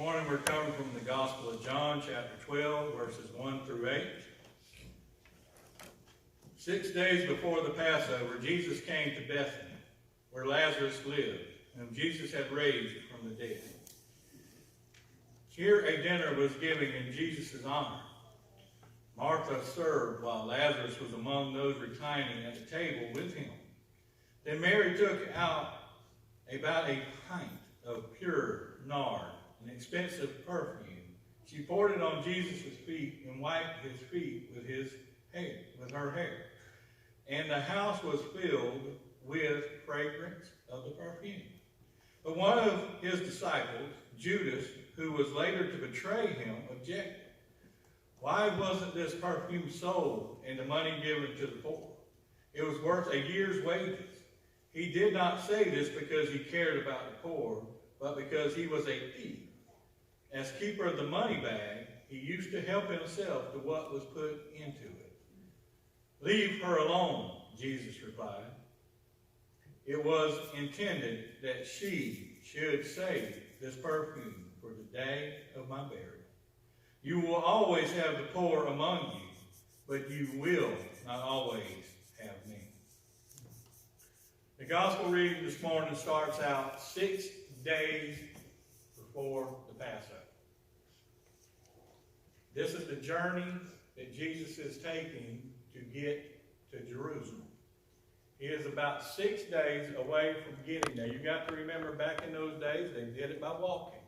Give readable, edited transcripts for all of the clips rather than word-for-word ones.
Morning we're coming from the Gospel of John, chapter 12, verses 1 through 8. 6 days before the Passover, Jesus came to Bethany, where Lazarus lived, whom Jesus had raised from the dead. Here a dinner was given in Jesus' honor. Martha served while Lazarus was among those reclining at the table with him. Then Mary took out about a pint of pure nard, an expensive perfume. She poured it on Jesus' feet and wiped his feet with her hair. And the house was filled with fragrance of the perfume. But one of his disciples, Judas, who was later to betray him, objected. Why wasn't this perfume sold and the money given to the poor? It was worth a year's wages. He did not say this because he cared about the poor, but because he was a thief. As keeper of the money bag, he used to help himself to what was put into it. Leave her alone, Jesus replied. It was intended that she should save this perfume for the day of my burial. You will always have the poor among you, but you will not always have me. The gospel reading this morning starts out 6 days before the Passover. This is the journey that Jesus is taking to get to Jerusalem. He is about 6 days away from getting there. You got to remember, back in those days, they did it by walking.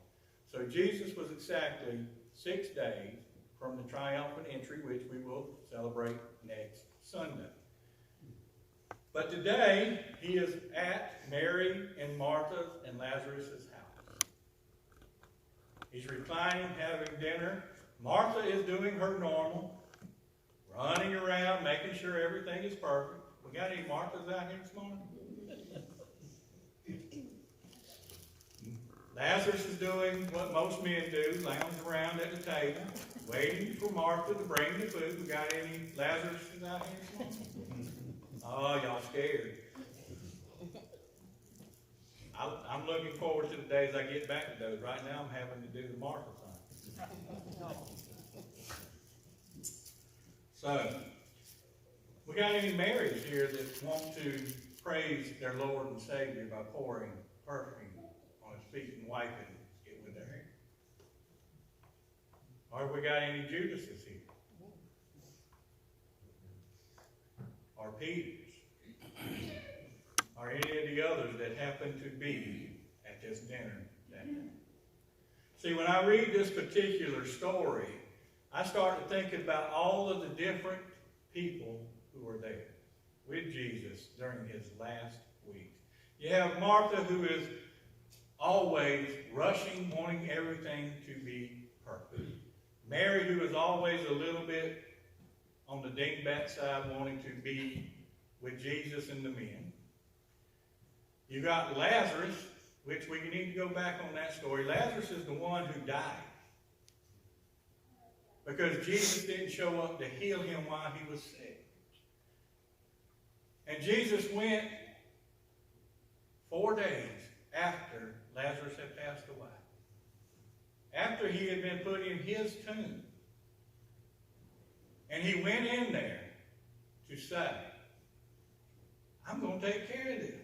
So Jesus was exactly 6 days from the triumphant entry, which we will celebrate next Sunday. But today, he is at Mary and Martha and Lazarus' house. He's reclining, having dinner. Martha is doing her normal, running around, making sure everything is perfect. We got any Marthas out here this morning? Lazarus is doing what most men do, lounge around at the table, waiting for Martha to bring the food. We got any Lazaruses out here this morning? Oh, y'all scared. I'm looking forward to the days I get back to those. Right now I'm having to do the Martha thing. So, we got any Marys here that want to praise their Lord and Savior by pouring perfume on his feet and wiping it with their hair? Or have we got any Judases here? Or Peters? Or any of the others that happen to be at this dinner that day? See, when I read this particular story, I started thinking about all of the different people who were there with Jesus during his last week. You have Martha, who is always rushing, wanting everything to be perfect. Mary, who is always a little bit on the dingbat side, wanting to be with Jesus and the men. You got Lazarus, which we need to go back on that story. Lazarus is the one who died, because Jesus didn't show up to heal him while he was sick. And Jesus went 4 days after Lazarus had passed away, after he had been put in his tomb. And he went in there to say, I'm going to take care of this.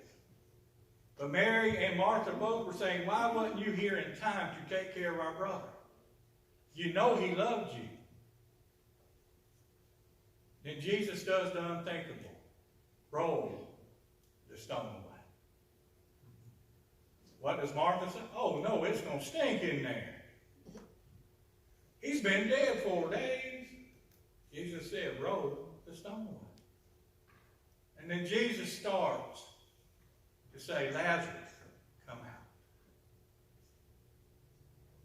But Mary and Martha both were saying, why wasn't you here in time to take care of our brother? You know he loved you. Then Jesus does the unthinkable. Roll the stone away. What does Martha say? Oh no, it's going to stink in there. He's been dead 4 days. Jesus said, roll the stone away. And then Jesus starts to say, Lazarus, come out.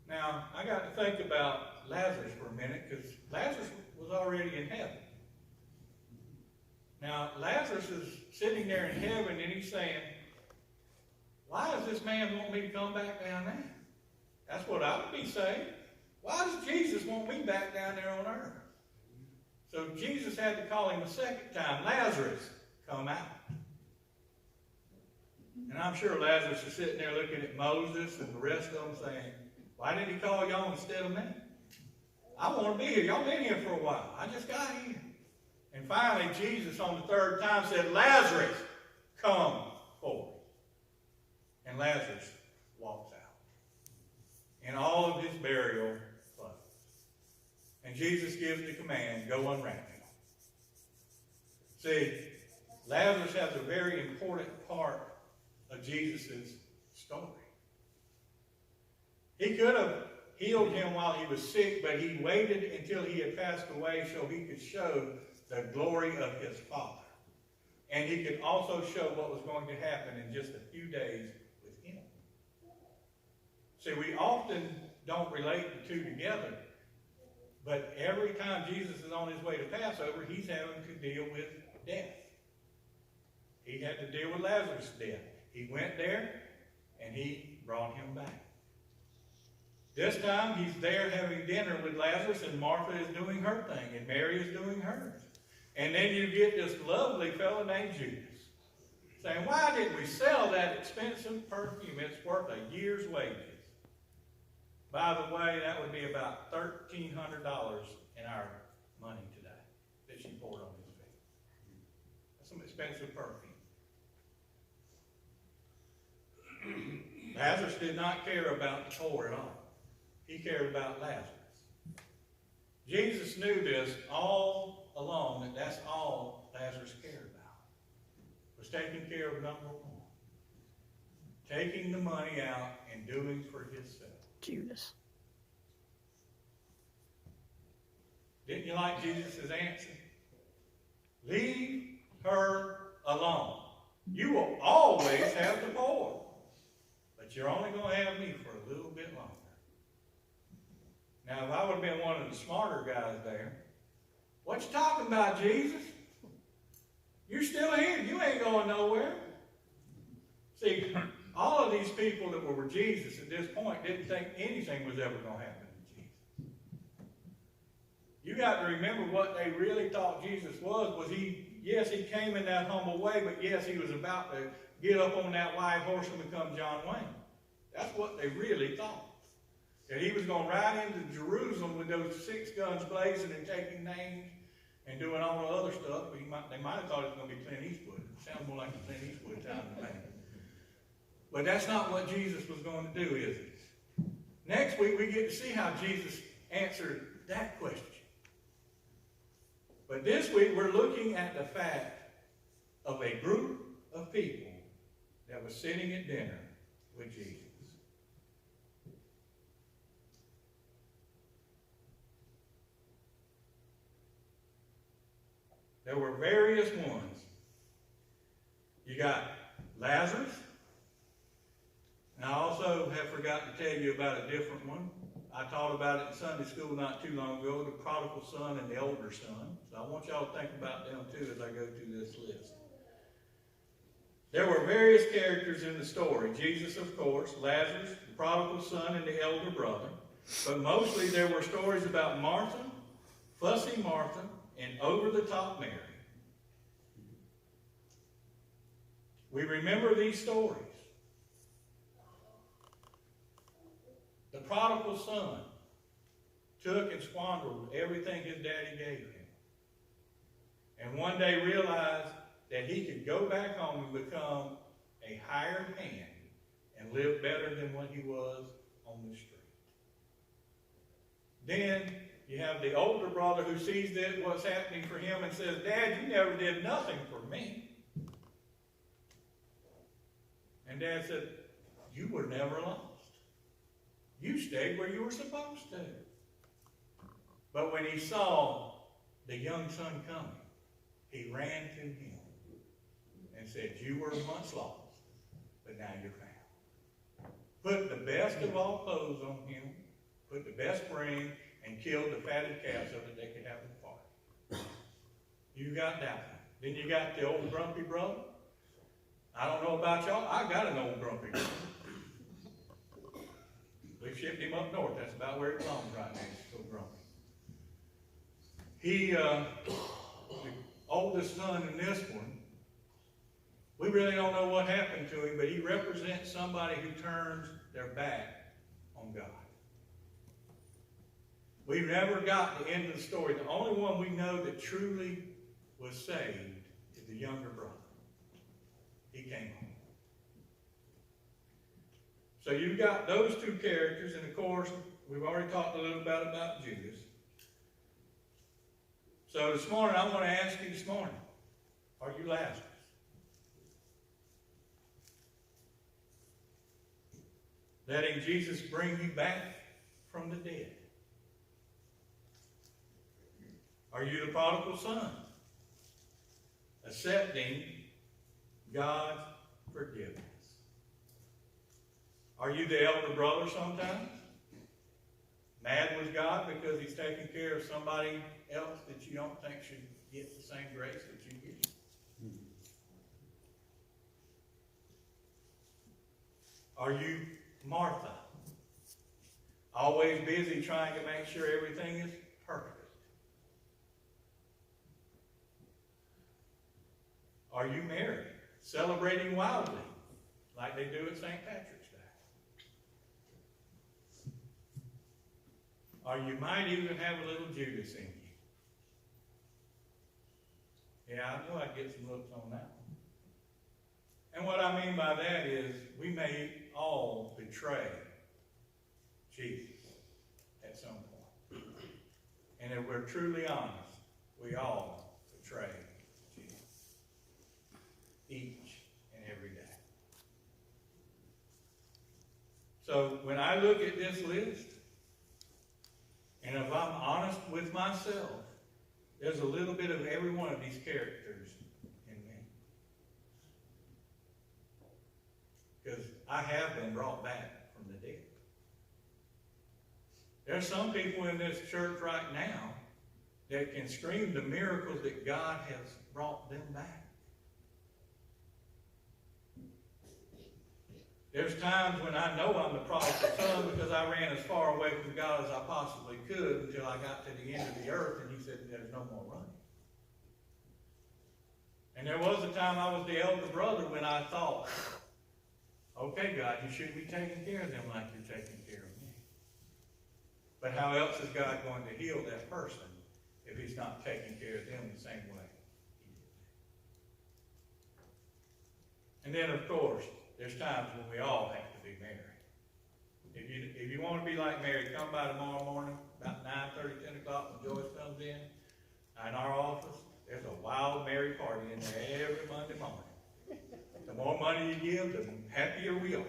Now, I got to think about Lazarus for a minute, because Lazarus was already in heaven. Now, Lazarus is sitting there in heaven, and he's saying, why does this man want me to come back down there? That's what I would be saying. Why does Jesus want me back down there on earth? So Jesus had to call him a second time, Lazarus, come out. And I'm sure Lazarus is sitting there looking at Moses and the rest of them saying, Why did he call y'all instead of me? I want to be here. Y'all been here for a while. I just got here. And finally, Jesus on the third time said, Lazarus, come forth. And Lazarus walks out. And all of his burial clothes. And Jesus gives the command, go unwrap him. See, Lazarus has a very important part of Jesus' story. He could have healed him while he was sick, but he waited until he had passed away so he could show the glory of his Father. And he could also show what was going to happen in just a few days with him. See, we often don't relate the two together, but every time Jesus is on his way to Passover, he's having to deal with death. He had to deal with Lazarus' death. He went there, and he brought him back. This time, he's there having dinner with Lazarus, and Martha is doing her thing, and Mary is doing hers. And then you get this lovely fellow named Judas saying, why didn't we sell that expensive perfume? It's worth a year's wages. By the way, that would be about $1,300 in our money today that she poured on his feet. That's some expensive perfume. Lazarus did not care about the poor at all. He cared about Lazarus. Jesus knew this all along, that that's all Lazarus cared about. Was taking care of number one. Taking the money out and doing for himself. Judas. Didn't you like Jesus' answer? Leave her alone. You will always have the poor. But you're only going to have me for a little bit longer. Now, if I would have been one of the smarter guys there, what you talking about, Jesus? You're still here. You ain't going nowhere. See, all of these people that were with Jesus at this point didn't think anything was ever going to happen to Jesus. You got to remember what they really thought Jesus was yes, he came in that humble way, but yes, he was about to get up on that white horse and become John Wayne. That's what they really thought. That he was going to ride into Jerusalem with those 6 guns blazing and taking names and doing all the other stuff. But they might have thought it was going to be Clint Eastwood. It sounds more like a Clint Eastwood time to me. But that's not what Jesus was going to do, is it? Next week, we get to see how Jesus answered that question. But this week, we're looking at the fact of a group of people that was sitting at dinner with Jesus. There were various ones. You got Lazarus. And I also have forgotten to tell you about a different one. I taught about it in Sunday school not too long ago, the prodigal son and the older son. So I want y'all to think about them too as I go through this list. There were various characters in the story. Jesus, of course, Lazarus, the prodigal son, and the elder brother. But mostly there were stories about Martha, fussy Martha, and over-the-top Mary. We remember these stories. The prodigal son took and squandered everything his daddy gave him. And one day realized that he could go back home and become a hired hand and live better than what he was on the street. Then you have the older brother who sees what's happening for him and says, Dad, you never did nothing for me. And Dad said, you were never lost. You stayed where you were supposed to. But when he saw the young son coming, he ran to him and said, you were once lost, but now you're found. Put the best of all clothes on him, put the best ring, and killed the fatted calf so that they could have the party. You got that one. Then you got the old grumpy brother. I don't know about y'all. I got an old grumpy brother. We've shipped him up north. That's about where he belongs right now. He's so grumpy. He, the oldest son in this one, we really don't know what happened to him, but he represents somebody who turns their back on God. We've never got the end of the story. The only one we know that truly was saved is the younger brother. He came home. So you've got those two characters, and of course, we've already talked a little bit about Judas. So this morning, I want to ask you this morning, are you Lazarus? Letting Jesus bring you back from the dead? Are you the prodigal son? Accepting God's forgiveness? Are you the elder brother sometimes? Mad with God because he's taking care of somebody else that you don't think should get the same grace that you get? Are you Martha? Always busy trying to make sure everything is perfect? Are you Mary? Celebrating wildly like they do at St. Patrick's Day? Or you might even have a little Judas in you. Yeah, I know I'd get some looks on that one. And what I mean by that is we may all betray Jesus at some point. And if we're truly honest, we all betray Jesus. Each and every day. So when I look at this list, and if I'm honest with myself, there's a little bit of every one of these characters in me. Because I have been brought back from the dead. There's some people in this church right now that can scream the miracles that God has brought them back. There's times when I know I'm the prodigal son because I ran as far away from God as I possibly could until I got to the end of the earth and he said, there's no more running. And there was a time I was the elder brother when I thought, okay, God, you should be taking care of them like you're taking care of me. But how else is God going to heal that person if he's not taking care of them the same way he did? And then, of course, there's times when we all have to be married. If you want to be like Mary, come by tomorrow morning, about 9:30, 10 o'clock when Joyce comes in our office. There's a wild Mary party in there every Monday morning. The more money you give, the happier we are.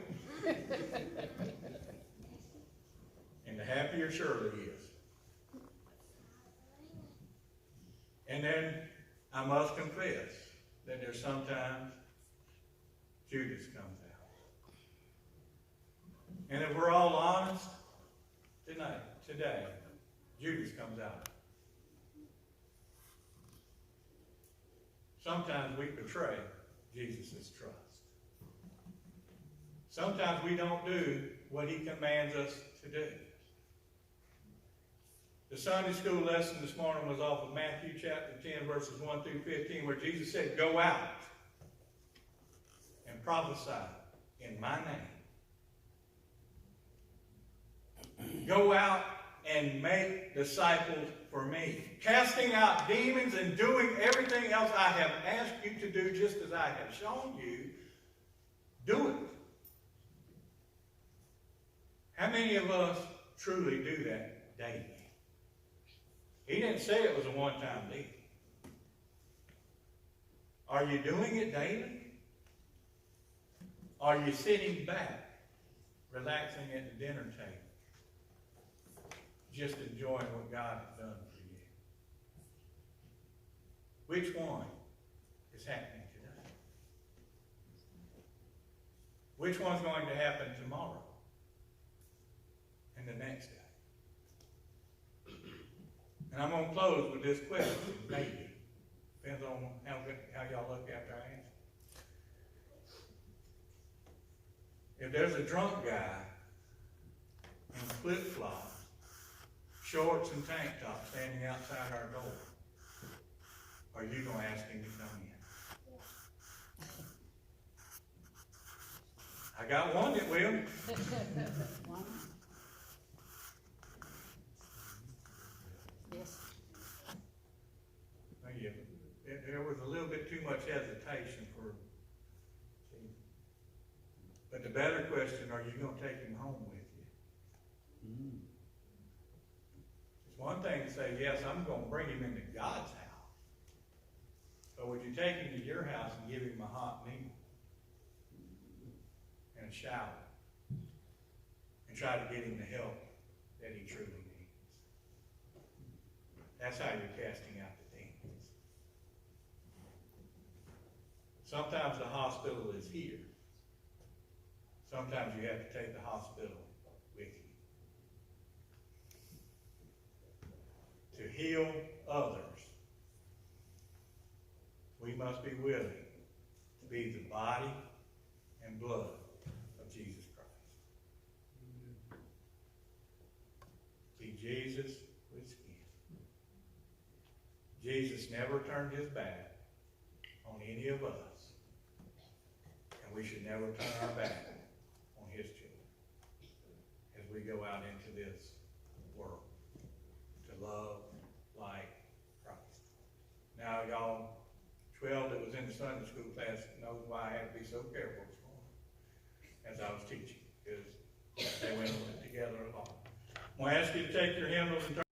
And the happier Shirley is. And then I must confess that there's sometimes Judas comes out. And if we're all honest, today, Judas comes out. Sometimes we betray Jesus' trust. Sometimes we don't do what he commands us to do. The Sunday school lesson this morning was off of Matthew chapter 10, verses 1 through 15, where Jesus said, go out and prophesy in my name. Go out and make disciples for me. Casting out demons and doing everything else I have asked you to do just as I have shown you. Do it. How many of us truly do that daily? He didn't say it was a one-time deal. Are you doing it daily? Are you sitting back, relaxing at the dinner table, just enjoying what God has done for you? Which one is happening today? Which one's going to happen tomorrow and the next day? And I'm going to close with this question, maybe. Depends on how y'all look after I answer. If there's a drunk guy in flip-flops, shorts and tank top standing outside our door, are you going to ask him to come in? I got one that will. too much hesitation for, see. But the better question, are you going to take him home with you? Mm. It's one thing to say, yes, I'm going to bring him into God's house. But would you take him to your house and give him a hot meal and a shower and try to get him the help that he truly needs? That's how you're casting out the demons. Sometimes the hospital is here. Sometimes you have to take the hospital with you. To heal others, we must be willing to be the body and blood of Jesus Christ. See, Jesus was skin. Jesus never turned his back on any of us. And we should never turn our back on his children as we go out into this world to love like Christ. Now, y'all, 12 that was in the Sunday school class knows why I had to be so careful this morning as I was teaching, because they went together a lot. I'm going to ask you to take your hymnals and turn